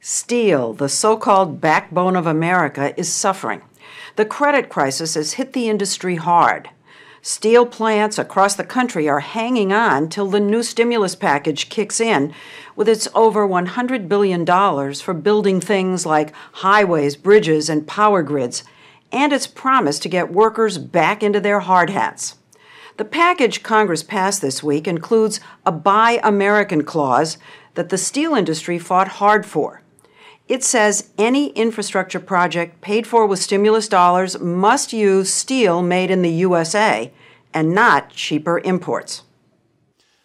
Steel, the so-called backbone of America, is suffering. The credit crisis has hit the industry hard. Steel plants across the country are hanging on till the new stimulus package kicks in with its over $100 billion for building things like highways, bridges, and power grids, and its promise to get workers back into their hard hats. The package Congress passed this week includes a Buy American clause that the steel industry fought hard for. It says any infrastructure project paid for with stimulus dollars must use steel made in the USA and not cheaper imports.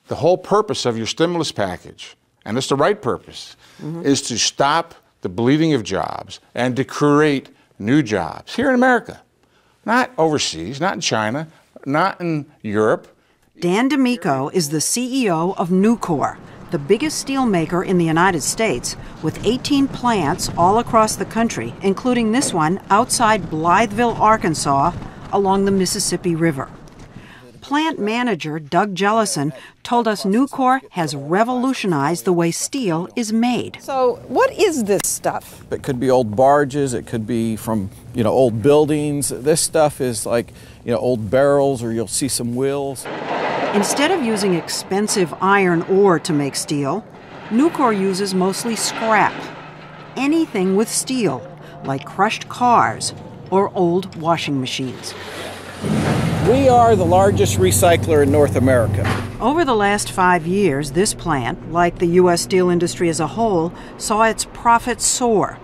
The whole purpose of your stimulus package, and it's the right purpose, is to stop the bleeding of jobs and to create new jobs here in America, not overseas, not in China, not in Europe. Dan D'Amico is the CEO of Nucor, the biggest steel maker in the United States, with 18 plants all across the country, including this one outside Blytheville, Arkansas, along the Mississippi River. Plant manager Doug Jellison told us Nucor has revolutionized the way steel is made. So what is this stuff? It could be old barges, it could be from, old buildings. This stuff is like, old barrels, or you'll see some wheels. Instead of using expensive iron ore to make steel, Nucor uses mostly scrap. Anything with steel, like crushed cars or old washing machines. We are the largest recycler in North America. Over the last 5 years, this plant, like the U.S. steel industry as a whole, saw its profits soar.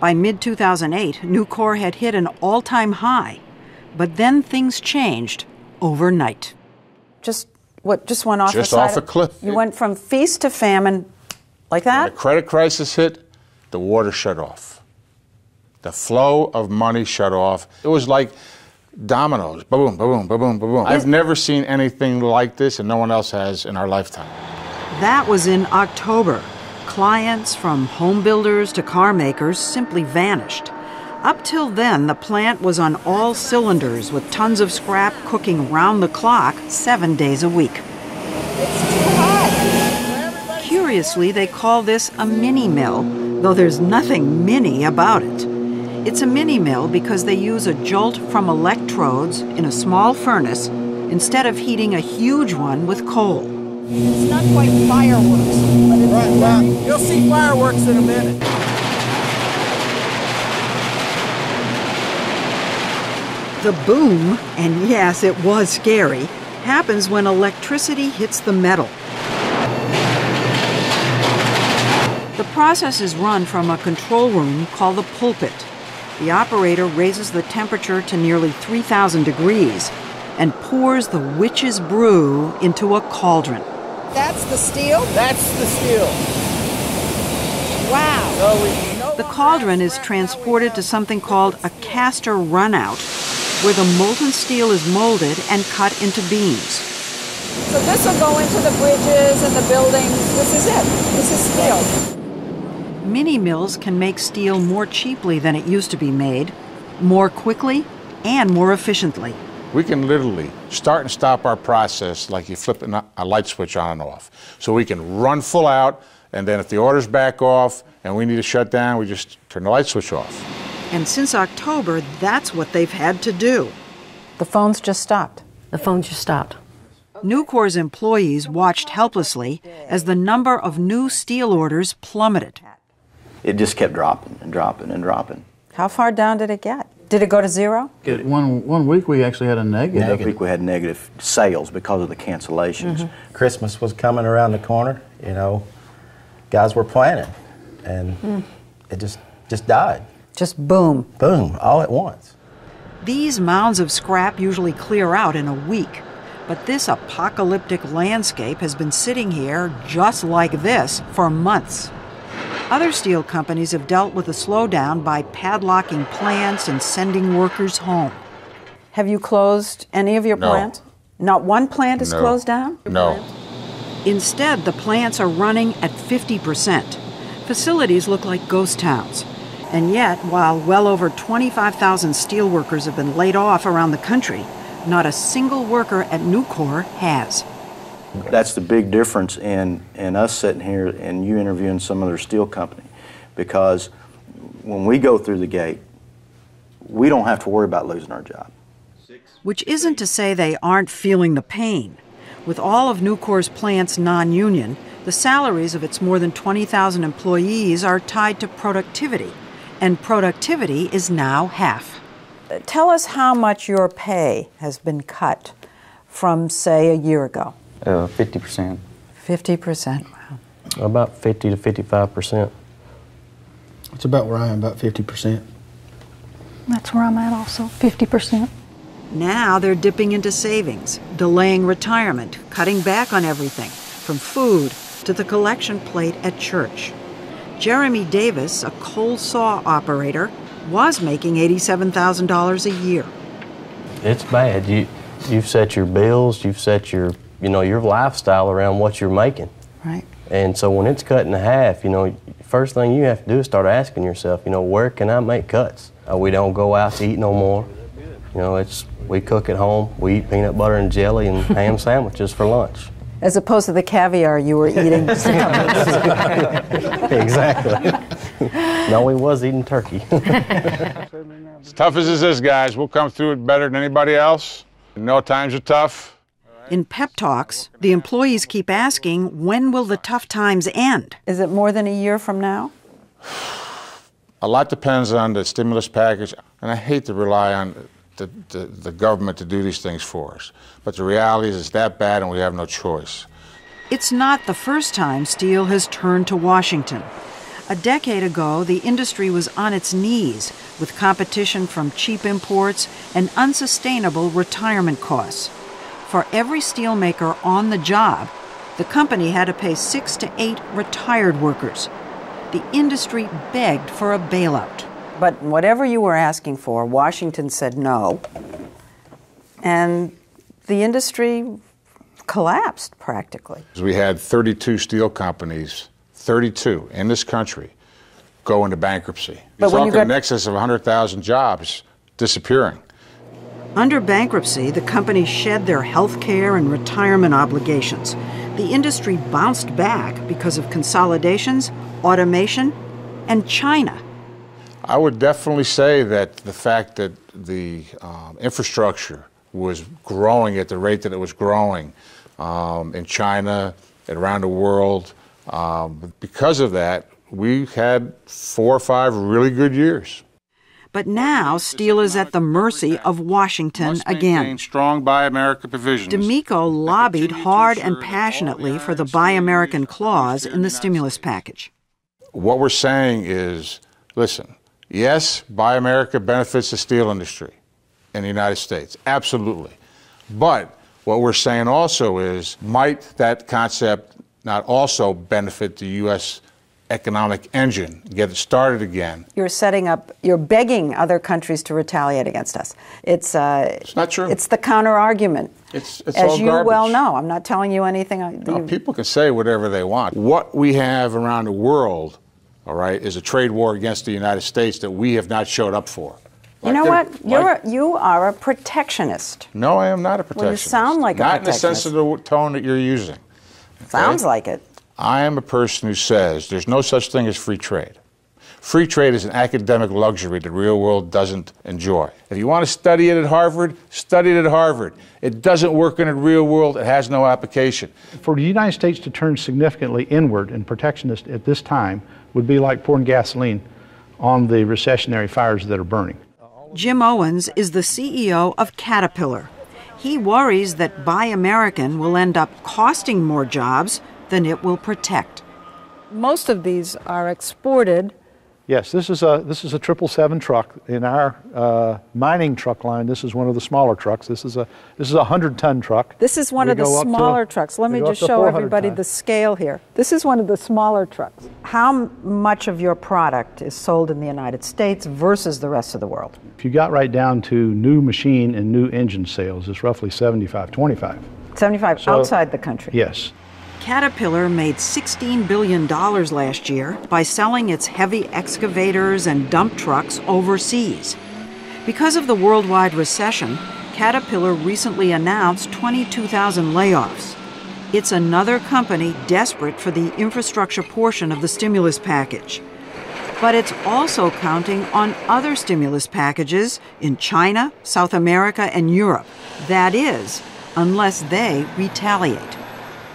By mid-2008, Nucor had hit an all-time high. But then things changed overnight. Just went off Just the side off a cliff. You went from feast to famine like that? When the credit crisis hit, the water shut off. The flow of money shut off. It was like dominoes, boom, boom, boom, boom. I've never seen anything like this, and no one else has in our lifetime. That was in October. Clients from home builders to car makers simply vanished. Up till then, the plant was on all cylinders with tons of scrap cooking round the clock 7 days a week. It's too hot. Curiously, they call this a mini mill, though there's nothing mini about it. It's a mini mill because they use a jolt from electrodes in a small furnace instead of heating a huge one with coal. It's not quite fireworks, but it's Well, you'll see fireworks in a minute. The boom, and yes, it was scary, happens when electricity hits the metal. The process is run from a control room called the pulpit. The operator raises the temperature to nearly 3,000 degrees and pours the witch's brew into a cauldron. That's the steel? That's the steel. Wow. The cauldron is transported to something called a caster runout, where the molten steel is molded and cut into beams. So this will go into the bridges and the buildings. This is it. This is steel. Mini mills can make steel more cheaply than it used to be made, more quickly, and more efficiently. We can literally start and stop our process like you flip a light switch on and off. So we can run full out, and then if the order's back off and we need to shut down, we just turn the light switch off. And since October, that's what they've had to do. The phones just stopped. The phone just stopped. Nucor's employees watched helplessly as the number of new steel orders plummeted. It just kept dropping and dropping and dropping. How far down did it get? Did it go to zero? One week we actually had a negative. That week we had negative sales because of the cancellations. Christmas was coming around the corner, guys were planning, and it just died. Just boom. Boom, all at once. These mounds of scrap usually clear out in a week, but this apocalyptic landscape has been sitting here just like this for months. Other steel companies have dealt with the slowdown by padlocking plants and sending workers home. Have you closed any of your plants? Not one plant is closed down? No. Instead, the plants are running at 50%. Facilities look like ghost towns. And yet, while well over 25,000 steelworkers have been laid off around the country, not a single worker at Nucor has. That's the big difference in us sitting here and you interviewing some other steel company. because when we go through the gate, we don't have to worry about losing our job. Which isn't to say they aren't feeling the pain. With all of Nucor's plants non-union, the salaries of its more than 20,000 employees are tied to productivity, and productivity is now half. Tell us how much your pay has been cut from, say, a year ago. 50%. 50%, wow. About 50 to 55%. It's about where I am, about 50%. That's where I'm at also, 50%. Now they're dipping into savings, delaying retirement, cutting back on everything, from food to the collection plate at church. Jeremy Davis, a coal saw operator, was making $87,000 a year. It's bad. You've set your bills, you've set your lifestyle around what you're making. Right. And so when it's cut in half, first thing you have to do is start asking yourself, where can I make cuts? We don't go out to eat no more. We cook at home. We eat peanut butter and jelly and ham sandwiches for lunch. As opposed to the caviar you were eating. Exactly. No, we was eating turkey. As tough as this is, guys, we'll come through it better than anybody else. No, times are tough. In pep talks, the employees keep asking, when will the tough times end? Is it more than a year from now? A lot depends on the stimulus package, and I hate to rely on the government to do these things for us. But the reality is it's that bad and we have no choice. It's not the first time steel has turned to Washington. A decade ago, the industry was on its knees with competition from cheap imports and unsustainable retirement costs. For every steelmaker on the job, the company had to pay 6 to 8 retired workers. The industry begged for a bailout. But whatever you were asking for, Washington said no. And the industry collapsed practically. We had 32 steel companies, 32 in this country, go into bankruptcy. But when you got in excess of 100,000 jobs disappearing. Under bankruptcy, the companies shed their health care and retirement obligations. The industry bounced back because of consolidations, automation, and China. I would definitely say that the fact that the infrastructure was growing at the rate that it was growing in China and around the world, because of that, we had 4 or 5 really good years. But now steel is at the mercy of Washington again. Strong Buy America provisions. D'Amico lobbied hard and passionately for the Buy American clause in the stimulus package. What we're saying is, listen, yes, Buy America benefits the steel industry in the United States, absolutely. But what we're saying also is, might that concept not also benefit the U.S. economic engine, get it started again? You're begging other countries to retaliate against us. It's not true. It's the counter-argument. It's as all you garbage. well know. I'm not telling you anything. No, people can say whatever they want. What we have around the world, all right, is a trade war against the United States that we have not showed up for. You know what? You are a protectionist. No, I am not a protectionist. Well, you sound like a protectionist. Not in the sense of the tone that you're using. Okay? Sounds like it. I am a person who says there's no such thing as free trade. Free trade is an academic luxury the real world doesn't enjoy. If you want to study it at Harvard, study it at Harvard. It doesn't work in the real world. It has no application. For the United States to turn significantly inward and protectionist at this time would be like pouring gasoline on the recessionary fires that are burning. Jim Owens is the CEO of Caterpillar. He worries that Buy American will end up costing more jobs than it will protect. Most of these are exported. Yes, this is a 777 truck. In our mining truck line, this is one of the smaller trucks. This is a 100-ton truck. This is one of the smaller trucks. Let me just show everybody the scale here. This is one of the smaller trucks. How much of your product is sold in the United States versus the rest of the world? If you got right down to new machine and new engine sales, it's roughly 75-25. 75 outside the country? Yes. Caterpillar made $16 billion last year by selling its heavy excavators and dump trucks overseas. Because of the worldwide recession, Caterpillar recently announced 22,000 layoffs. It's another company desperate for the infrastructure portion of the stimulus package. But it's also counting on other stimulus packages in China, South America, and Europe. That is, unless they retaliate.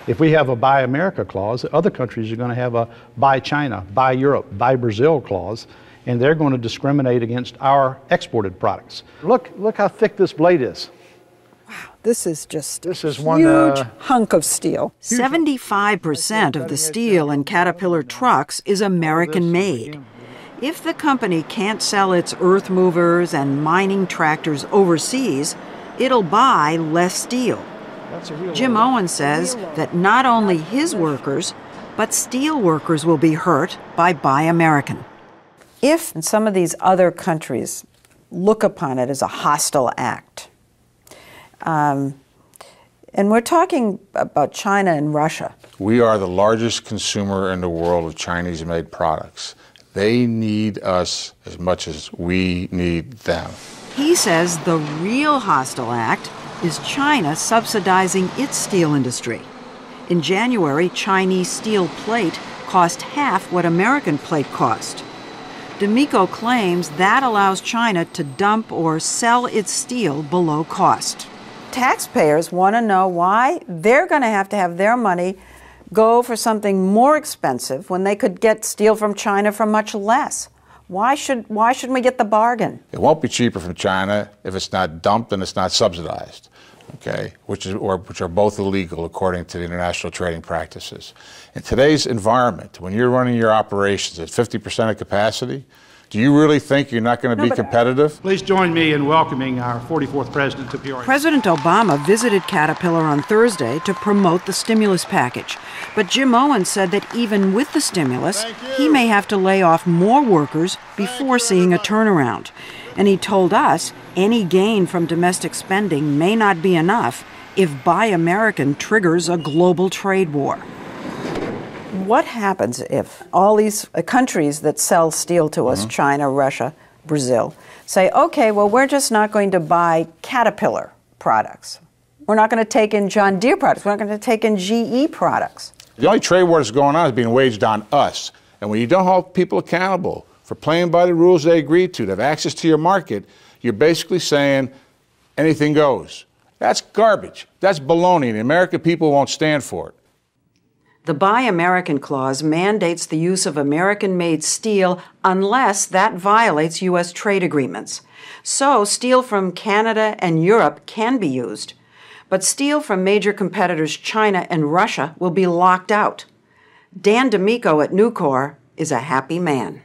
If we have a Buy America clause, other countries are going to have a Buy China, Buy Europe, Buy Brazil clause, and they're going to discriminate against our exported products. Look how thick this blade is. Wow, this is just this is one huge hunk of steel. 75% of the steel in Caterpillar trucks is American-made. If the company can't sell its earth movers and mining tractors overseas, it'll buy less steel. Jim Owen says that not only his workers, but steel workers will be hurt by Buy American. If some of these other countries look upon it as a hostile act, and we're talking about China and Russia. We are the largest consumer in the world of Chinese-made products. They need us as much as we need them. He says the real hostile act is China subsidizing its steel industry. In January, Chinese steel plate cost half what American plate cost. D'Amico claims that allows China to dump or sell its steel below cost. Taxpayers want to know why they're going to have their money go for something more expensive when they could get steel from China for much less. Why shouldn't we get the bargain? It won't be cheaper from China if it's not dumped and it's not subsidized, okay, which are both illegal according to the international trading practices. In today's environment, when you're running your operations at 50% of capacity, do you really think you're not going to be competitive? Please join me in welcoming our 44th president to Peoria. President Obama visited Caterpillar on Thursday to promote the stimulus package. But Jim Owen said that even with the stimulus, he may have to lay off more workers before seeing a turnaround. And he told us any gain from domestic spending may not be enough if Buy American triggers a global trade war. What happens if all these countries that sell steel to us, China, Russia, Brazil, say, okay, well, we're just not going to buy Caterpillar products. We're not going to take in John Deere products. We're not going to take in GE products. The only trade war that's going on is being waged on us. And when you don't hold people accountable for playing by the rules they agreed to have access to your market, you're basically saying anything goes. That's garbage. That's baloney. The American people won't stand for it. The Buy American clause mandates the use of American-made steel unless that violates U.S. trade agreements. So steel from Canada and Europe can be used, but steel from major competitors China and Russia will be locked out. Dan D'Amico at Nucor is a happy man.